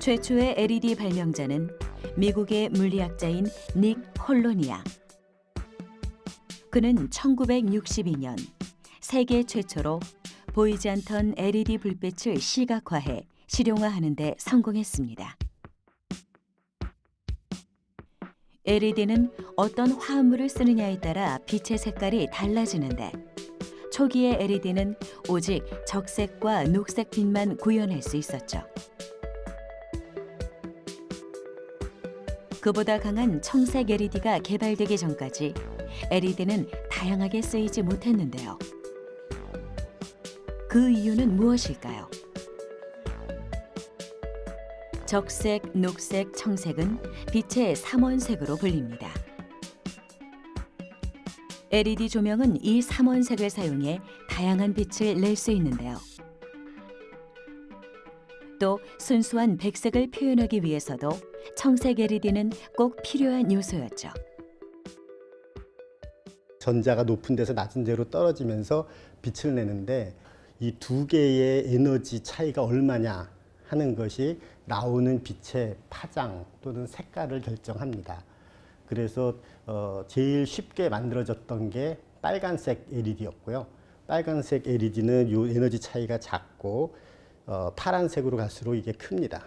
최초의 LED 발명자는 미국의 물리학자인 닉 홀로니아. 그는 1962년 세계 최초로 보이지 않던 LED 불빛을 시각화해 실용화하는 데 성공했습니다. LED는 어떤 화합물을 쓰느냐에 따라 빛의 색깔이 달라지는데 초기의 LED는 오직 적색과 녹색 빛만 구현할 수 있었죠. 그보다 강한 청색 LED가 개발되기 전까지 LED는 다양하게 쓰이지 못했는데요. 그 이유는 무엇일까요? 적색, 녹색, 청색은 빛의 삼원색으로 불립니다. LED 조명은 이 삼원색을 사용해 다양한 빛을 낼 수 있는데요. 또 순수한 백색을 표현하기 위해서도 청색 LED는 꼭 필요한 요소였죠. 전자가 높은 데서 낮은 데로 떨어지면서 빛을 내는데 이 두 개의 에너지 차이가 얼마냐 하는 것이 나오는 빛의 파장 또는 색깔을 결정합니다. 그래서 제일 쉽게 만들어졌던 게 빨간색 LED였고요. 빨간색 LED는 이 에너지 차이가 작고 파란색으로 갈수록 이게 큽니다.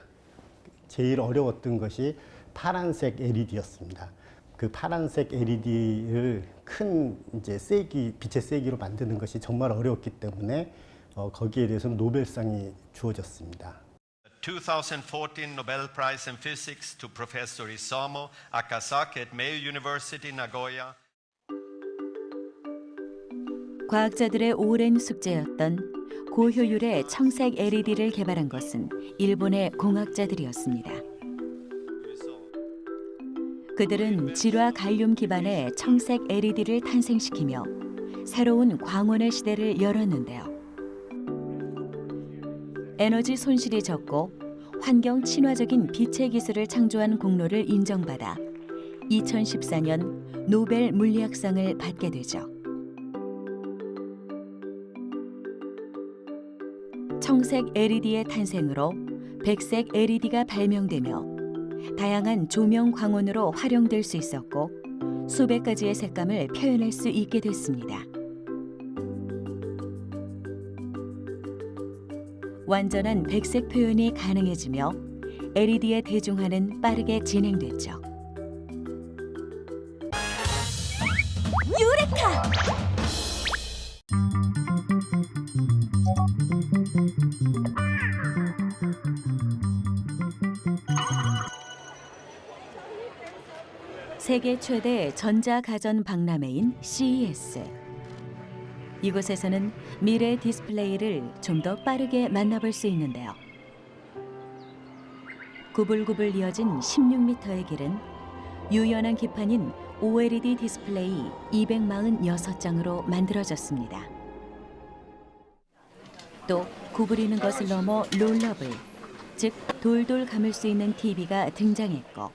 제일 어려웠던 것이 파란색 LED였습니다. 그 파란색 LED를 큰 이제 빛의 세기로 만드는 것이 정말 어려웠기 때문에 거기에 대해서는 노벨상이 주어졌습니다. 2014 Nobel Prize in Physics to Professor Isamu Akasaki at Mayo University, Nagoya. 과학자들의 오랜 숙제였던 고효율의 청색 LED를 개발한 것은 일본의 공학자들이었습니다. 그들은 질화 갈륨 기반의 청색 LED를 탄생시키며 새로운 광원의 시대를 열었는데요. 에너지 손실이 적고 환경 친화적인 빛의 기술을 창조한 공로를 인정받아 2014년 노벨 물리학상을 받게 되죠. 청색 LED의 탄생으로 백색 LED가 발명되며 다양한 조명 광원으로 활용될 수 있었고 수백 가지의 색감을 표현할 수 있게 됐습니다. 완전한 백색 표현이 가능해지며 LED의 대중화는 빠르게 진행됐죠. 유레카! 세계 최대 전자가전 박람회인 CES. 이곳에서는 미래 디스플레이를 좀 더 빠르게 만나볼 수 있는데요. 구불구불 이어진 16m의 길은 유연한 기판인 OLED 디스플레이 246장으로 만들어졌습니다. 또 구부리는 것을 넘어 롤러블, 즉 돌돌 감을 수 있는 TV가 등장했고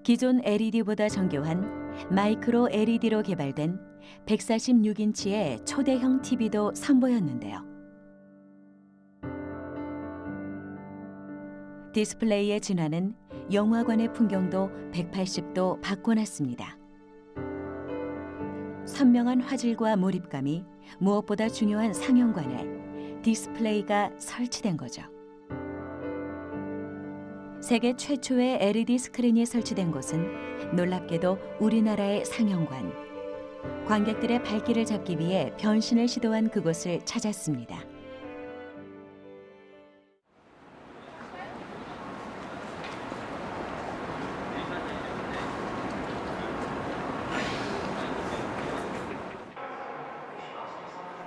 기존 LED보다 정교한 마이크로 LED로 개발된 146인치의 초대형 TV도 선보였는데요. 디스플레이의 진화는 영화관의 풍경도 180도 바꿔놨습니다. 선명한 화질과 몰입감이 무엇보다 중요한 상영관에 디스플레이가 설치된 거죠. 세계 최초의 LED 스크린이 설치된 곳은 놀랍게도 우리나라의 상영관. 관객들의 발길을 잡기 위해 변신을 시도한 그곳을 찾았습니다.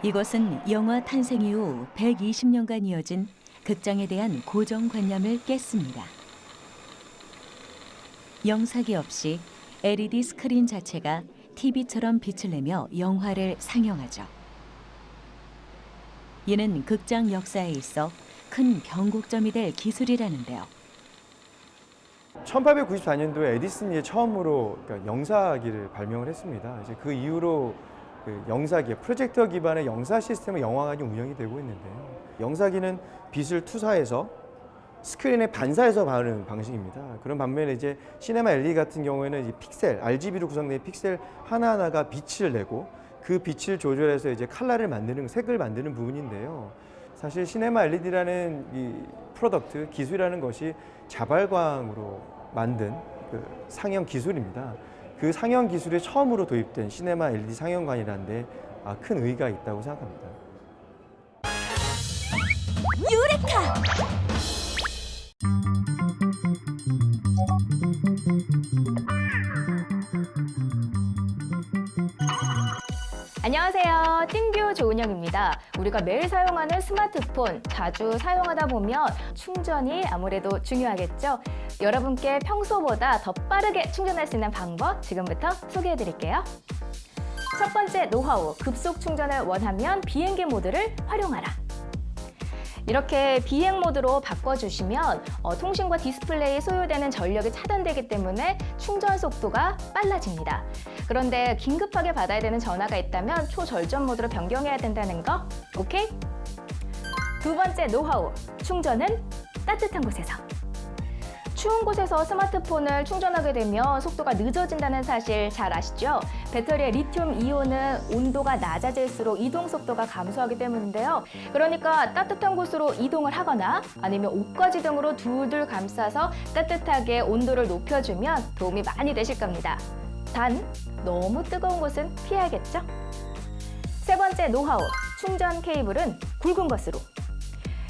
이곳은 영화 탄생 이후 120년간 이어진 극장에 대한 고정관념을 깼습니다. 영사기 없이 LED 스크린 자체가 TV처럼 빛을 내며 영화를 상영하죠. 이는 극장 역사에 있어 큰 변곡점이 될 기술이라는데요. 1894년도에 에디슨이 처음으로 그러니까 영사기를 발명을 했습니다. 이제 그 이후로 그 영사기, 프로젝터 기반의 영사 시스템의 영화관이 운영이 되고 있는데요. 영사기는 빛을 투사해서 스크린에 반사해서 바르는 방식입니다. 그런 반면에 이제 시네마 LED 같은 경우에는 이 픽셀, RGB로 구성된 픽셀 하나하나가 빛을 내고 그 빛을 조절해서 이제 컬러를 만드는, 색을 만드는 부분인데요. 사실 시네마 LED라는 이 프로덕트, 기술이라는 것이 자발광으로 만든 그 상영 기술입니다. 그 상영 기술이 처음으로 도입된 시네마 LED 상영관이라는 데 큰 의의가 있다고 생각합니다. 안녕하세요. 띵듀 조은영입니다. 우리가 매일 사용하는 스마트폰, 자주 사용하다 보면 충전이 아무래도 중요하겠죠? 여러분께 평소보다 더 빠르게 충전할 수 있는 방법 지금부터 소개해 드릴게요. 첫 번째 노하우, 급속 충전을 원하면 비행기 모드를 활용하라. 이렇게 비행 모드로 바꿔주시면 통신과 디스플레이에 소요되는 전력이 차단되기 때문에 충전 속도가 빨라집니다. 그런데 긴급하게 받아야 되는 전화가 있다면 초절전 모드로 변경해야 된다는 거, 오케이? 두 번째 노하우, 충전은 따뜻한 곳에서. 추운 곳에서 스마트폰을 충전하게 되면 속도가 늦어진다는 사실 잘 아시죠? 배터리의 리튬 이온은 온도가 낮아질수록 이동 속도가 감소하기 때문인데요. 그러니까 따뜻한 곳으로 이동을 하거나 아니면 옷가지 등으로 둘둘 감싸서 따뜻하게 온도를 높여주면 도움이 많이 되실 겁니다. 단, 너무 뜨거운 곳은 피해야겠죠? 세 번째 노하우, 충전 케이블은 굵은 것으로.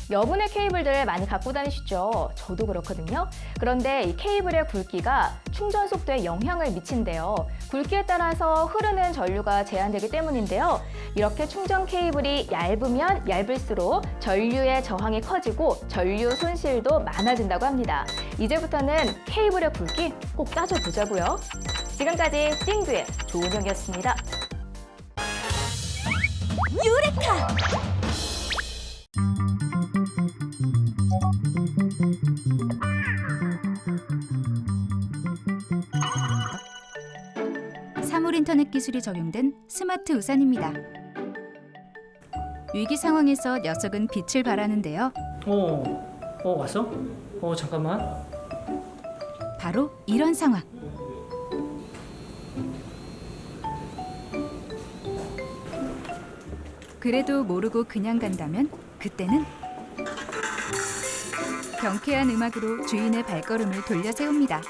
여분의 케이블들을 많이 갖고 다니시죠? 저도 그렇거든요. 그런데 이 케이블의 굵기가 충전 속도에 영향을 미친대요. 굵기에 따라서 흐르는 전류가 제한되기 때문인데요. 이렇게 충전 케이블이 얇으면 얇을수록 전류의 저항이 커지고 전류 손실도 많아진다고 합니다. 이제부터는 케이블의 굵기 꼭 따져보자고요. 지금까지 띵듀의 조은영이었습니다. 사물 인터넷 기술이 적용된 스마트 우산입니다. 위기 상황에서 녀석은 빛을 발하는데요. 왔어? 잠깐만. 바로 이런 상황. 그래도 모르고 그냥 간다면 그때는 경쾌한 음악으로 주인의 발걸음을 돌려 세웁니다.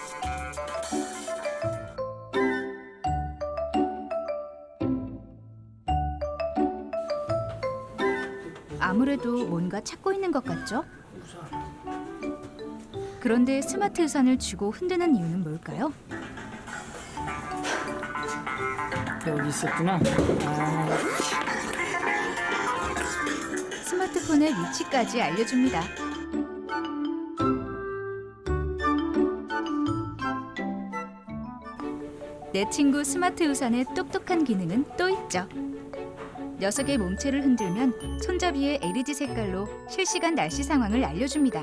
아무래도 뭔가 찾고 있는 것 같죠? 그런데 스마트 우산을 쥐고 흔드는 이유는 뭘까요? 여기 있었구나. 스마트폰의 위치까지 알려줍니다. 내 친구 스마트 우산의 똑똑한 기능은 또 있죠. 녀석의 몸체를 흔들면 손잡이의 LED 색깔로 실시간 날씨 상황을 알려줍니다.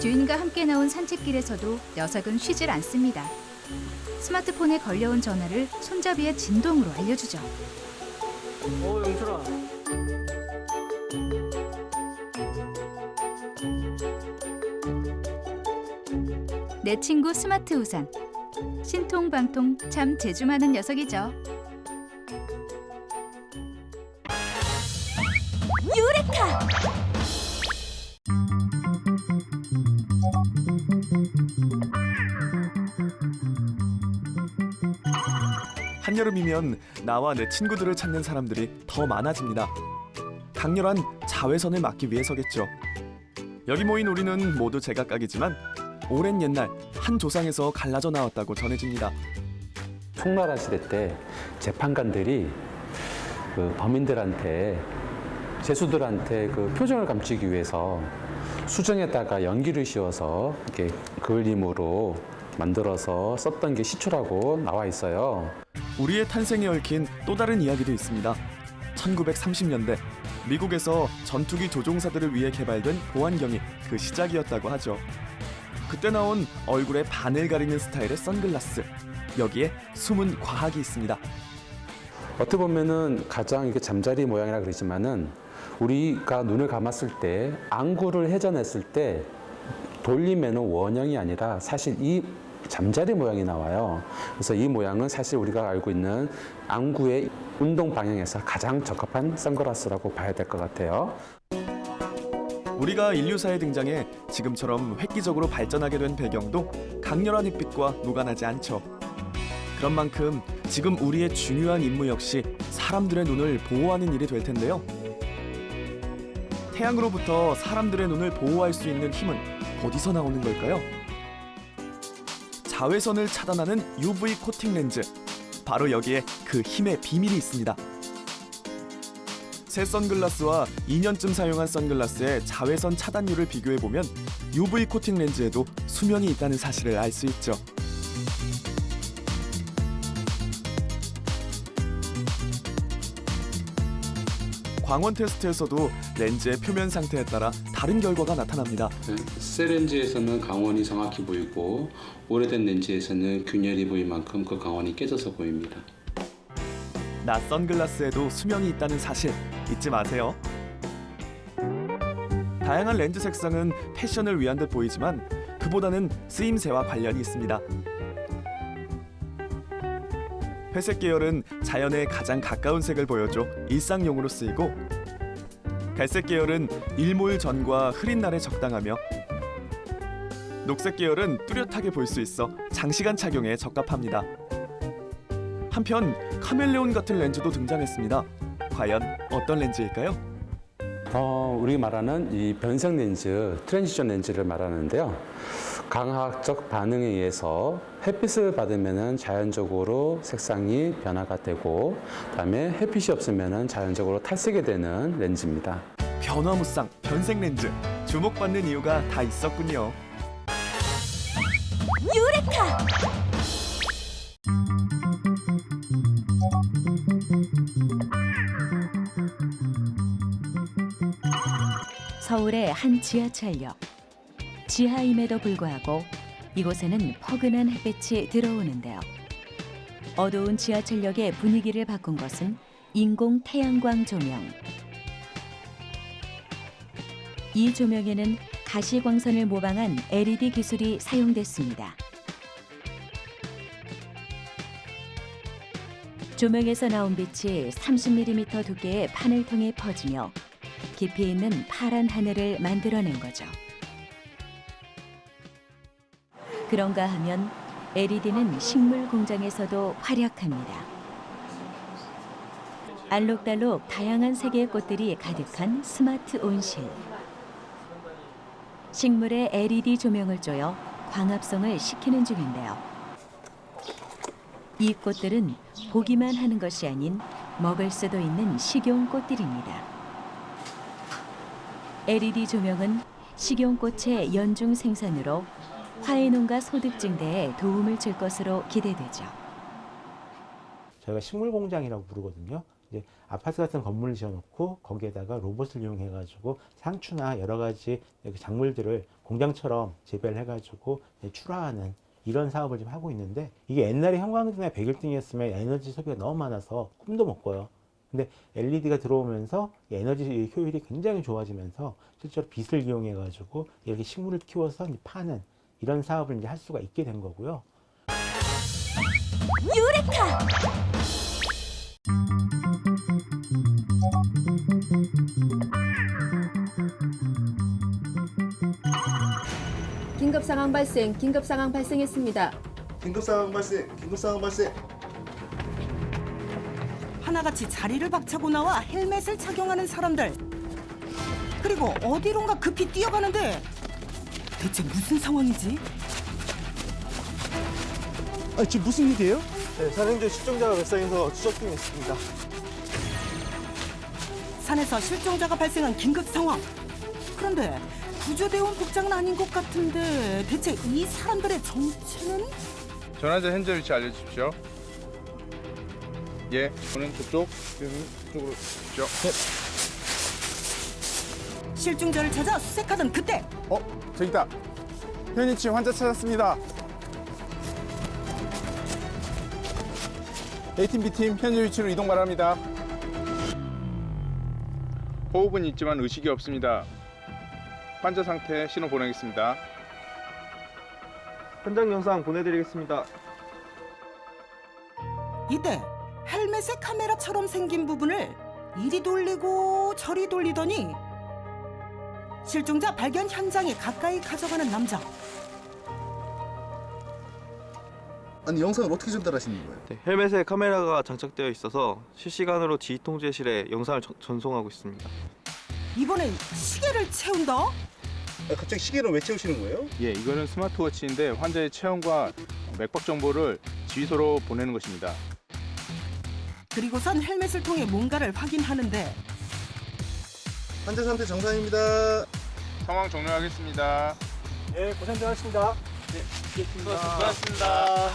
주인과 함께 나온 산책길에서도 녀석은 쉬질 않습니다. 스마트폰에 걸려온 전화를 손잡이의 진동으로 알려주죠. 영철아. 내 친구 스마트 우산. 신통방통 참 재주 많은 녀석이죠. 한여름이면 나와 내 친구들을 찾는 사람들이 더 많아집니다. 강렬한 자외선을 막기 위해서겠죠. 여기 모인 우리는 모두 제각각이지만 오랜 옛날 한 조상에서 갈라져 나왔다고 전해집니다. 송나라 시대 때 재판관들이 그 범인들한테 죄수들한테 그 표정을 감추기 위해서 수정에다가 연기를 씌워서 이렇게 그을림으로 만들어서 썼던 게 시초라고 나와 있어요. 우리의 탄생에 얽힌 또 다른 이야기도 있습니다. 1930년대 미국에서 전투기 조종사들을 위해 개발된 보안경이 그 시작이었다고 하죠. 그때 나온 얼굴의 반을 가리는 스타일의 선글라스. 여기에 숨은 과학이 있습니다. 어떻게 보면은 가장 이게 잠자리 모양이라 그러지만은 우리가 눈을 감았을 때 안구를 회전했을 때 돌리면은 원형이 아니라 사실 이 잠자리 모양이 나와요. 그래서 이 모양은 사실 우리가 알고 있는 안구의 운동 방향에서 가장 적합한 선글라스라고 봐야 될 것 같아요. 우리가 인류사에 등장해 지금처럼 획기적으로 발전하게 된 배경도 강렬한 햇빛과 무관하지 않죠. 그런 만큼 지금 우리의 중요한 임무 역시 사람들의 눈을 보호하는 일이 될 텐데요. 태양으로부터 사람들의 눈을 보호할 수 있는 힘은 어디서 나오는 걸까요? 자외선을 차단하는 UV 코팅 렌즈. 바로 여기에 그 힘의 비밀이 있습니다. 새 선글라스와 2년쯤 사용한 선글라스의 자외선 차단율을 비교해보면 UV 코팅 렌즈에도 수명이 있다는 사실을 알 수 있죠. 광원 테스트에서도 렌즈의 표면 상태에 따라 다른 결과가 나타납니다. 새 렌즈에서는 강원이 정확히 보이고 오래된 렌즈에서는 균열이 보일 만큼 그 강원이 깨져서 보입니다. 나 선글라스에도 수명이 있다는 사실 잊지 마세요. 다양한 렌즈 색상은 패션을 위한 듯 보이지만 그보다는 쓰임새와 관련이 있습니다. 회색 계열은 자연에 가장 가까운 색을 보여줘 일상용으로 쓰이고, 갈색 계열은 일몰전과 흐린 날에 적당하며, 녹색 계열은 뚜렷하게 볼 수 있어 장시간 착용에 적합합니다. 한편 카멜레온 같은 렌즈도 등장했습니다. 과연 어떤 렌즈일까요? 우리 말하는 이 변색 렌즈, 트랜지션 렌즈를 말하는데요. 광학적 반응에 의해서 햇빛을 받으면 자연적으로 색상이 변화가 되고, 그다음에 햇빛이 없으면 자연적으로 탈색이 되는 렌즈입니다. 변화무쌍 변색 렌즈, 주목받는 이유가 다 있었군요. 유레카! 서울의 한 지하철역. 지하임에도 불구하고 이곳에는 포근한 햇빛이 들어오는데요. 어두운 지하철역의 분위기를 바꾼 것은 인공 태양광 조명. 이 조명에는 가시광선을 모방한 LED 기술이 사용됐습니다. 조명에서 나온 빛이 30mm 두께의 판을 통해 퍼지며 깊이 있는 파란 하늘을 만들어낸 거죠. 그런가 하면 LED는 식물 공장에서도 활약합니다. 알록달록 다양한 색의 꽃들이 가득한 스마트 온실. 식물에 LED 조명을 쪼여 광합성을 시키는 중인데요. 이 꽃들은 보기만 하는 것이 아닌 먹을 수도 있는 식용꽃들입니다. LED 조명은 식용꽃의 연중 생산으로 화훼농가 소득 증대에 도움을 줄 것으로 기대되죠. 저희가 식물 공장이라고 부르거든요. 이제 아파트 같은 건물을 지어놓고 거기에다가 로봇을 이용해가지고 상추나 여러 가지 작물들을 공장처럼 재배를 해가지고 출하하는 이런 사업을 지금 하고 있는데, 이게 옛날에 형광등이나 백일등이었으면 에너지 소비가 너무 많아서 꿈도 못 꿔요. 근데 LED가 들어오면서 에너지 효율이 굉장히 좋아지면서 실제로 빛을 이용해가지고 이렇게 식물을 키워서 파는 이런 사업을 이제 할 수가 있게 된 거고요. 유레카! 긴급 상황 발생했습니다. 긴급 상황 발생. 하나같이 자리를 박차고 나와 헬멧을 착용하는 사람들. 그리고 어디론가 급히 뛰어가는데 대체 무슨 상황이지? 지금 무슨 일이에요? 네, 산행중 실종자가 발생해서 추적 중에 있습니다. 산에서 실종자가 발생한 긴급 상황. 그런데 구조대원 복장은 아닌 것 같은데 대체 이 사람들의 정체는? 전화자 현재 위치 알려주십시오. 예, 저는 저쪽으로 주십시오. 네. 실종자를 찾아 수색하던 그때 저기다. 현인치 환자 찾았습니다. A팀, B팀 현재 위치로 이동 바랍니다. 호흡은 있지만 의식이 없습니다. 환자 상태 신호 보내겠습니다. 현장 영상 보내드리겠습니다. 이때 헬멧의 카메라처럼 생긴 부분을 이리 돌리고 저리 돌리더니 실종자 발견 현장에 가까이 가져가는 남자. 아니 영상을 어떻게 전달하시는 거예요? 네, 헬멧에 카메라가 장착되어 있어서 실시간으로 지휘통제실에 영상을 전송하고 있습니다. 이번엔 시계를 채운다? 갑자기 시계를 왜 채우시는 거예요? 예, 이거는 스마트워치인데 환자의 체온과 맥박 정보를 지휘소로 보내는 것입니다. 그리고선 헬멧을 통해 뭔가를 확인하는데 환자 상태 정상입니다. 상황 종료하겠습니다. 네, 고생들 하셨습니다. 네, 수고하셨습니다.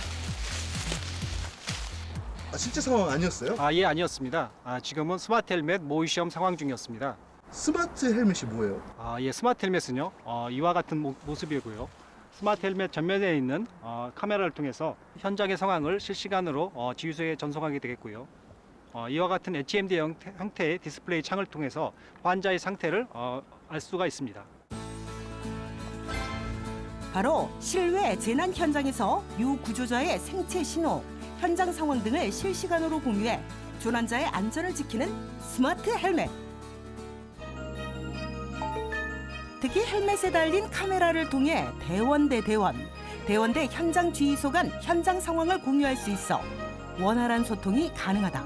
실제 상황 아니었어요? 예, 아니었습니다. 지금은 스마트 헬멧 모의 시험 상황 중이었습니다. 스마트 헬멧이 뭐예요? 예, 스마트 헬멧은요, 이와 같은 모습이고요. 스마트 헬멧 전면에 있는 카메라를 통해서 현장의 상황을 실시간으로 지휘소에 전송하게 되겠고요. 이와 같은 HMD 형태의 디스플레이 창을 통해서 환자의 상태를 알 수가 있습니다. 바로 실외 재난 현장에서 유 구조자의 생체 신호, 현장 상황 등을 실시간으로 공유해 조난자의 안전을 지키는 스마트 헬멧. 특히 헬멧에 달린 카메라를 통해 대원 대 대원, 대원 대 현장 지휘소 간 현장 상황을 공유할 수 있어 원활한 소통이 가능하다.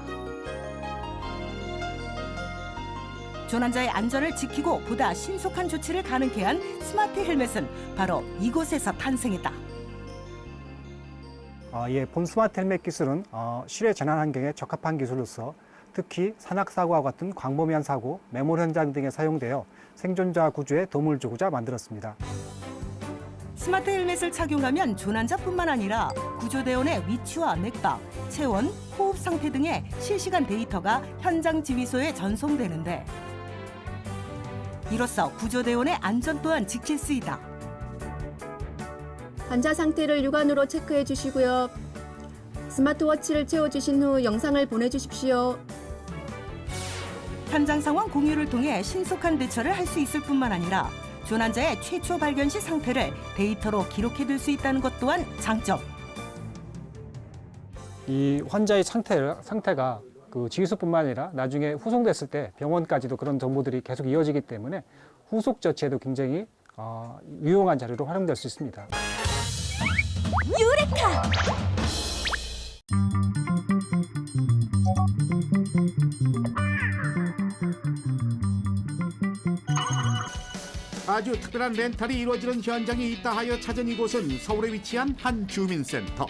조난자의 안전을 지키고 보다 신속한 조치를 가능케 한 스마트 헬멧은 바로 이곳에서 탄생했다. 예, 본 스마트 헬멧 기술은 실외 재난 환경에 적합한 기술로서 특히 산악사고와 같은 광범위한 사고, 매몰 현장 등에 사용되어 생존자 구조에 도움을 주고자 만들었습니다. 스마트 헬멧을 착용하면 조난자뿐만 아니라 구조대원의 위치와 맥박, 체온, 호흡 상태 등의 실시간 데이터가 현장 지휘소에 전송되는데 이로써 구조대원의 안전 또한 지킬 수 있다. 환자 상태를 육안으로 체크해 주시고요. 스마트워치를 채워주신 후 영상을 보내주십시오. 현장 상황 공유를 통해 신속한 대처를 할 수 있을 뿐만 아니라 조난자의 최초 발견 시 상태를 데이터로 기록해둘 수 있다는 것 또한 장점. 이 환자의 상태가 그 지휘소뿐만 아니라 나중에 후송됐을 때 병원까지도 그런 정보들이 계속 이어지기 때문에 후속 조치에도 굉장히 유용한 자료로 활용될 수 있습니다. 유레카! 아주 특별한 렌탈이 이루어지는 현장이 있다 하여 찾은 이곳은 서울에 위치한 한 주민센터.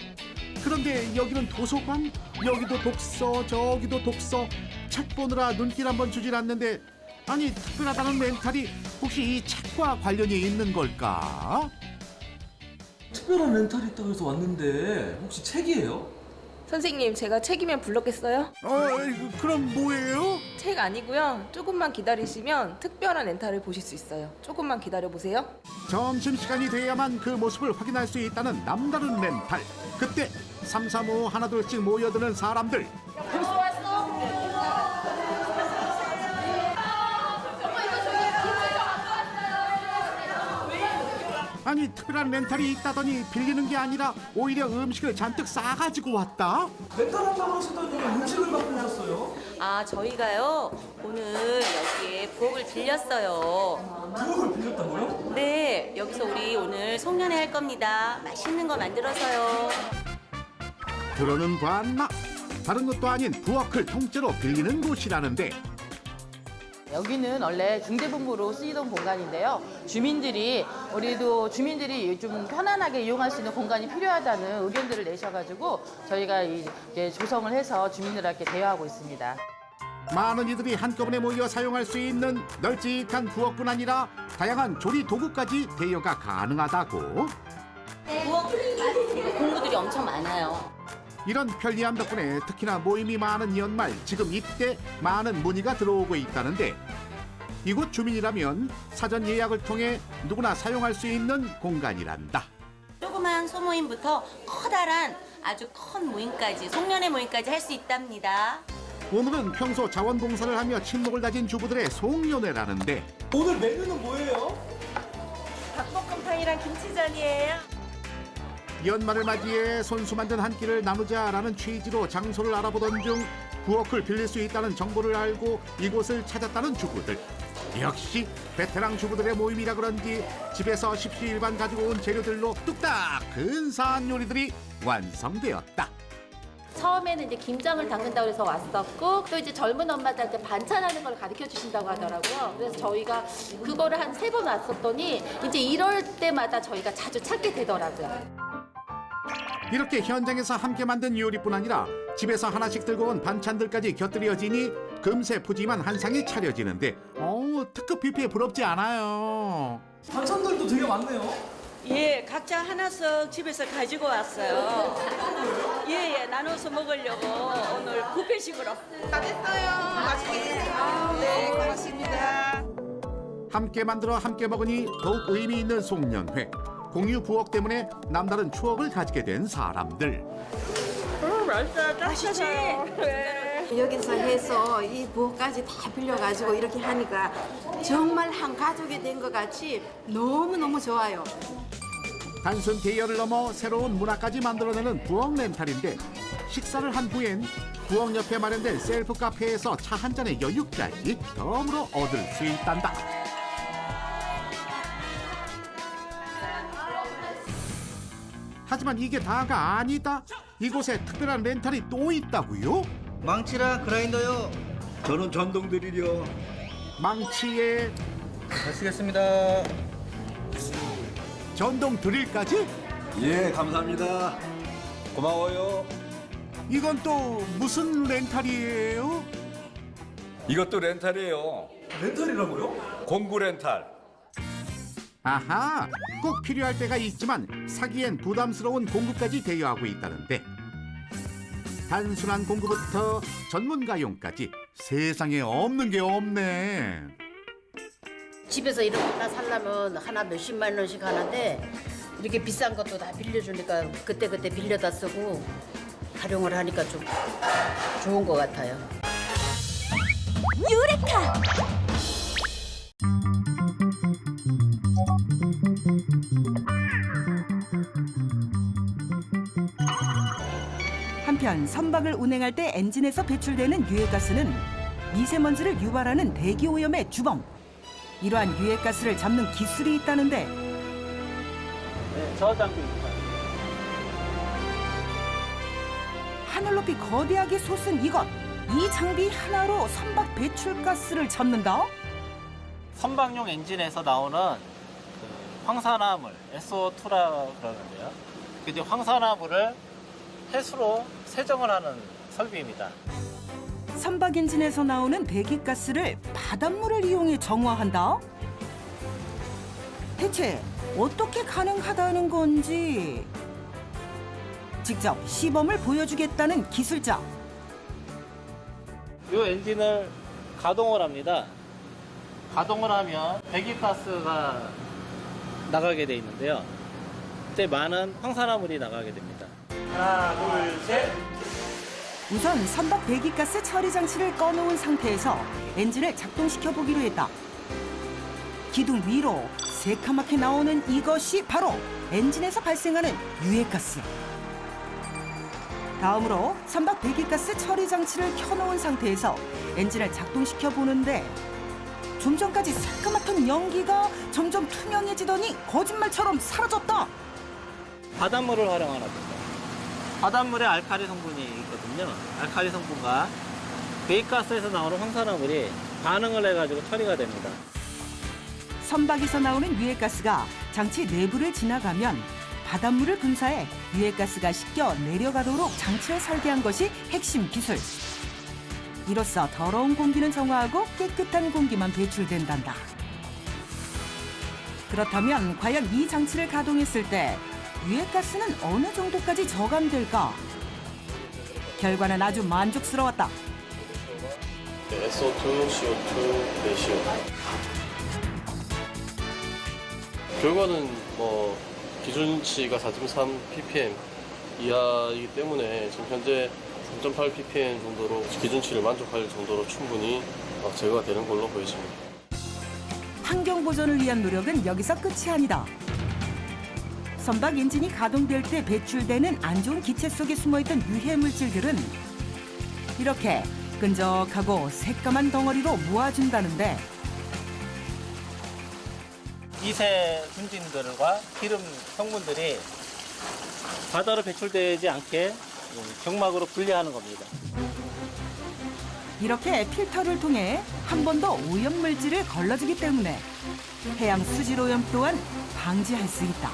그런데 여기는 도서관, 여기도 독서, 저기도 독서. 책 보느라 눈길 한번 주질 않는데 아니 특별하다는 렌탈이 혹시 이 책과 관련이 있는 걸까? 특별한 렌탈이 있다고 해서 왔는데 혹시 책이에요? 선생님, 제가 책이면 불렀겠어요? 그럼 뭐예요? 책 아니고요. 조금만 기다리시면 특별한 렌탈을 보실 수 있어요. 조금만 기다려보세요. 점심시간이 돼야만 그 모습을 확인할 수 있다는 남다른 렌탈. 그때 삼삼오오 하나둘씩 모여드는 사람들. 벌써 왔어? 아니 특별한 렌탈이 있다더니 빌리는 게 아니라 오히려 음식을 잔뜩 싸가지고 왔다? 렌탈한다고 하시더니 음식을 갖고 오셨어요? 저희가요. 오늘 여기에 부엌을 빌렸어요. 부엌을 빌렸다고요? 네, 여기서 우리 오늘 송년회 할 겁니다. 맛있는 거 만들어서요. 들어는 봤나? 다른 것도 아닌 부엌을 통째로 빌리는 곳이라는데 여기는 원래 중대본부로 쓰이던 공간인데요. 주민들이 좀 편안하게 이용할 수 있는 공간이 필요하다는 의견들을 내셔가지고 저희가 이제 조성을 해서 주민들에게 대여하고 있습니다. 많은 이들이 한꺼번에 모여 사용할 수 있는 널찍한 부엌뿐 아니라 다양한 조리 도구까지 대여가 가능하다고. 부엌 공구들이 엄청 많아요. 이런 편리함 덕분에 특히나 모임이 많은 연말 지금 이때 많은 문의가 들어오고 있다는데 이곳 주민이라면 사전 예약을 통해 누구나 사용할 수 있는 공간이란다. 조그만 소모임부터 커다란 아주 큰 모임까지, 송년회 모임까지 할 수 있답니다. 오늘은 평소 자원봉사를 하며 친목을 다진 주부들의 송년회라는데 오늘 메뉴는 뭐예요? 닭볶음탕이랑 김치전이에요. 연말을 맞이해 손수 만든 한 끼를 나누자라는 취지로 장소를 알아보던 중 부엌을 빌릴 수 있다는 정보를 알고 이곳을 찾았다는 주부들. 역시 베테랑 주부들의 모임이라 그런지 집에서 십시일반 가지고 온 재료들로 뚝딱 근사한 요리들이 완성되었다. 처음에는 이제 김장을 담근다고 해서 왔었고, 또 이제 젊은 엄마들한테 반찬하는 걸 가르쳐 주신다고 하더라고요. 그래서 저희가 그거를 한 3번 왔었더니 이제 이럴 때마다 저희가 자주 찾게 되더라고요. 이렇게 현장에서 함께 만든 요리뿐 아니라 집에서 하나씩 들고 온 반찬들까지 곁들여지니 금세 푸짐한 한 상이 차려지는데 특급 뷔페 부럽지 않아요. 반찬들도 되게 많네요. 예, 각자 하나씩 집에서 가지고 왔어요. 예, 나눠서 먹으려고 오늘 뷔페식으로. 다 됐어요. 맛있게 드세요. 네, 고맙습니다. 함께 만들어 함께 먹으니 더욱 의미 있는 송년회. 공유 부엌 때문에 남다른 추억을 가지게 된 사람들. 맛있어요. 맛있지? 여기서 해서 이 부엌까지 다 빌려가지고 이렇게 하니까 정말 한 가족이 된 것 같이 너무너무 좋아요. 단순 대여를 넘어 새로운 문화까지 만들어내는 부엌 렌탈인데 식사를 한 후엔 부엌 옆에 마련된 셀프 카페에서 차 한 잔의 여유까지 덤으로 얻을 수 있단다. 하지만 이게 다가 아니다. 이곳에 특별한 렌탈이 또 있다고요? 망치랑 그라인더요. 저는 전동 드릴이요. 망치에 잘 쓰겠습니다. 전동 드릴까지? 예, 감사합니다. 고마워요. 이건 또 무슨 렌탈이에요? 이것도 렌탈이에요. 렌탈이라고요? 공구 렌탈. 아하, 꼭 필요할 때가 있지만 사기엔 부담스러운 공구까지 대여하고 있다는데 단순한 공구부터 전문가용까지 세상에 없는 게 없네. 집에서 이런 거 하나 살려면 하나 몇십만 원씩 하는데 이렇게 비싼 것도 다 빌려주니까 그때그때 빌려다 쓰고 활용을 하니까 좀 좋은 것 같아요. 유레카! 한편 선박을 운행할 때 엔진에서 배출되는 유해가스는 미세먼지를 유발하는 대기오염의 주범. 이러한 유해가스를 잡는 기술이 있다는데 네, 저 장비입니다. 하늘 높이 거대하게 솟은 이것. 이 장비 하나로 선박 배출가스를 잡는다? 선박용 엔진에서 나오는 그 황산화물, SO2라고 그러는데요. 이제 황산화물을 해수로 세정을 하는 설비입니다. 선박 엔진에서 나오는 배기가스를 바닷물을 이용해 정화한다? 대체 어떻게 가능하다는 건지 직접 시범을 보여주겠다는 기술자. 이 엔진을 가동을 합니다. 가동을 하면 배기가스가 나가게 돼 있는데요. 그때 많은 황산화물이 나가게 됩니다. 하나, 둘, 셋. 우선 선박 배기가스 처리 장치를 꺼놓은 상태에서 엔진을 작동시켜 보기로 했다. 기둥 위로 새카맣게 나오는 이것이 바로 엔진에서 발생하는 유해가스. 다음으로 선박 배기가스 처리 장치를 켜놓은 상태에서 엔진을 작동시켜 보는데 좀 전까지 새까맣던 연기가 점점 투명해지더니 거짓말처럼 사라졌다. 바닷물을 활용하는 겁니다. 바닷물에 알칼리 성분이 있거든요. 알칼리 성분과 배기가스에서 나오는 황산화물이 반응을 해가지고 처리가 됩니다. 선박에서 나오는 유해가스가 장치 내부를 지나가면 바닷물을 분사해 유해가스가 씻겨 내려가도록 장치를 설계한 것이 핵심 기술. 이로써 더러운 공기는 정화하고 깨끗한 공기만 배출된단다. 그렇다면 과연 이 장치를 가동했을 때 유해가스는 어느 정도까지 저감될까? 결과는 아주 만족스러웠다. SO2, CO2, 내시오. 결과는 뭐 기준치가 4.3 ppm 이하이기 때문에 지금 현재 3.8 ppm 정도로 기준치를 만족할 정도로 충분히 제거가 되는 걸로 보여집니다. 환경 보존을 위한 노력은 여기서 끝이 아니다. 선박 엔진이 가동될 때 배출되는 안 좋은 기체 속에 숨어있던 유해 물질들은 이렇게 끈적하고 새까만 덩어리로 모아준다는데 미세 분진들과 기름 성분들이 바다로 배출되지 않게 경막으로 분리하는 겁니다. 이렇게 필터를 통해 한 번 더 오염 물질을 걸러주기 때문에 해양 수질 오염 또한 방지할 수 있다.